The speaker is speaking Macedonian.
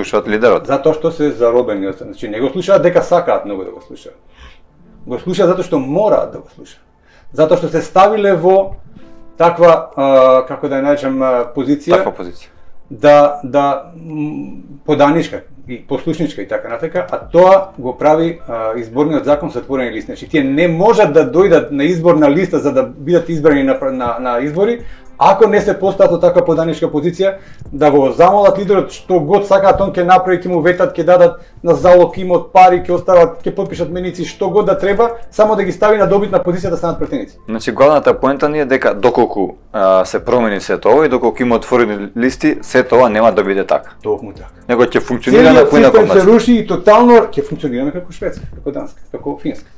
слушаат лидерот. Затоа што се заробени, значи не го слушаат дека сакаат многу да го слушаат. Го слушаат затоа што мораат да го слушаат. Затоа што се ставиле во таква како да ја наречам позиција. Таква позиција. Да поданичка и послушничка и така натака, а тоа го прави изборниот закон со отворени листи. Значи тие не можат да дојдат на изборна листа за да бидат избрани на избори, ако не се постават во таква поданичка позиција, да го замолат лидерот што год сакаат, он ќе направи, ќе му ветат, ќе дадат на залог имот, пари, ќе остават, ќе потпишат меници, што год да треба, само да ги стави на добитна позиција да станат пратеници. Значи главната поента ни е дека доколку се промени сето ова и доколку има отворени листи, сето ова нема да биде така. Токму така. Него ќе функционира на поинаков начин. Се руши и тотално ќе функционираме како Шведска, како Данска, како Финска.